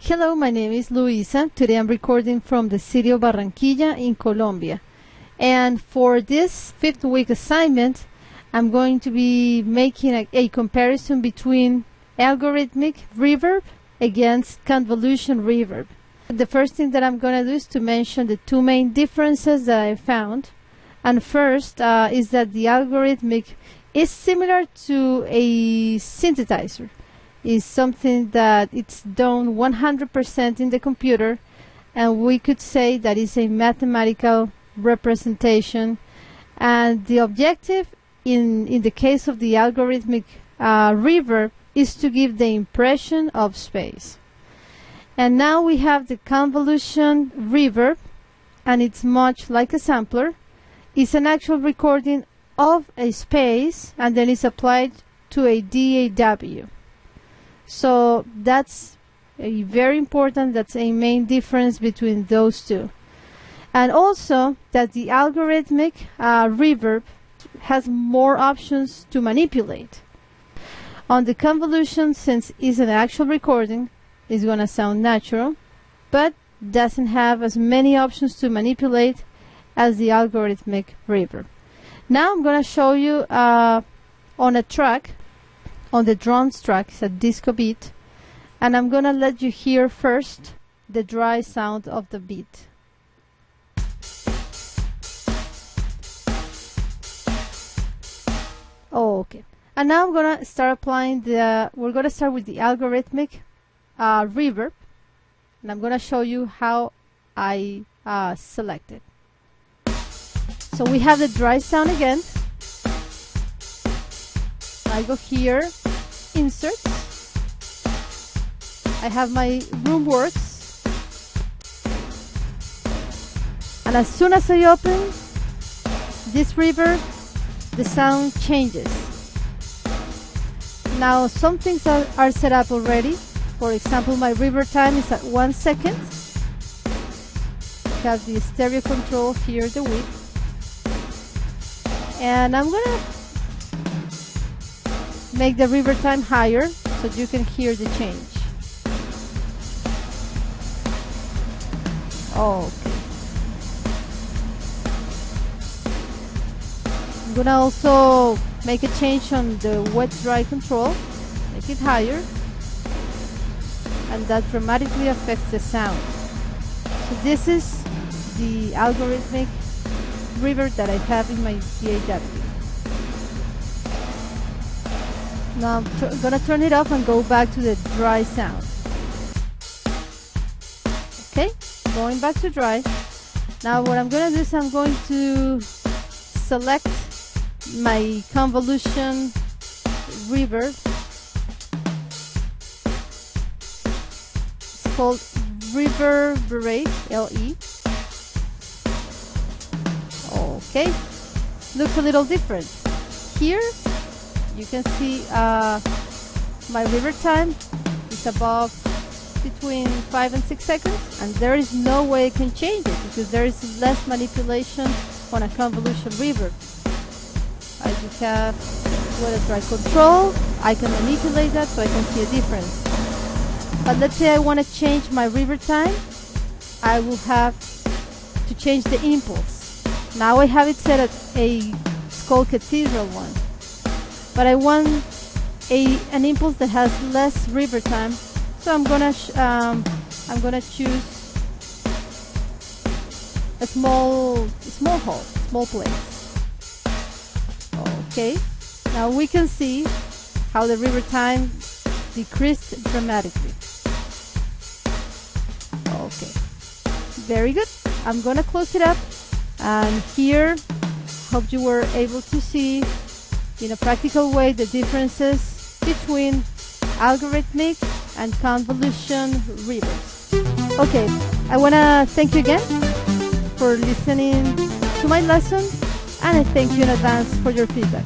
Hello, my name is Luisa. Today I'm recording from the city of Barranquilla in Colombia. And for this 5th week assignment, I'm going to be making a comparison between algorithmic reverb against convolution reverb. The first thing that I'm going to do is to mention the two main differences that I found. And first is that the algorithmic is similar to a synthesizer. Is something that it's done 100% in the computer, and we could say that is a mathematical representation. And the objective in the case of the algorithmic reverb is to give the impression of space. And now we have the convolution reverb, and it's much like a sampler. It's an actual recording of a space, and then it's applied to a DAW. So that's very important. That's a main difference between those two. And also that the algorithmic reverb has more options to manipulate. On the convolution, since it's an actual recording, it's going to sound natural, but doesn't have as many options to manipulate as the algorithmic reverb. Now I'm going to show you on a track, on the drums track, it's a disco beat, and I'm gonna let you hear first the dry sound of the beat. Oh, okay. And now I'm gonna start applying we're gonna start with the algorithmic reverb, and I'm gonna show you how I select it. So we have the dry sound again. I go here, insert. I have my RoomWorks, and as soon as I open this reverb, the sound changes. Now some things are set up already. For example, my reverb time is at 1 second. I have the stereo control here, the width, and I'm gonna make the reverb time higher so you can hear the change. Okay. I'm gonna also make a change on the wet-dry control, make it higher, and that dramatically affects the sound. So this is the algorithmic reverb that I have in my DAW. Now I'm gonna turn it off and go back to the dry sound. Okay, going back to dry. Now what I'm gonna do is I'm going to select my convolution reverb. It's called Reverberate, LE. Okay, looks a little different. Here you can see my reverb time is above between 5 and 6 seconds, and there is no way I can change it because there is less manipulation on a convolution reverb. I just have wet-dry control. I can manipulate that so I can see a difference. But let's say I want to change my reverb time, I will have to change the impulse. Now I have it set at it's called Cathedral 1. But I want an impulse that has less reverb time, so I'm gonna choose a small hole, small place. Okay, now we can see how the reverb time decreased dramatically. Okay, very good. I'm gonna close it up, and here, hope you were able to see in a practical way the differences between algorithmic and convolution reverbs. Okay, I want to thank you again for listening to my lesson, and I thank you in advance for your feedback.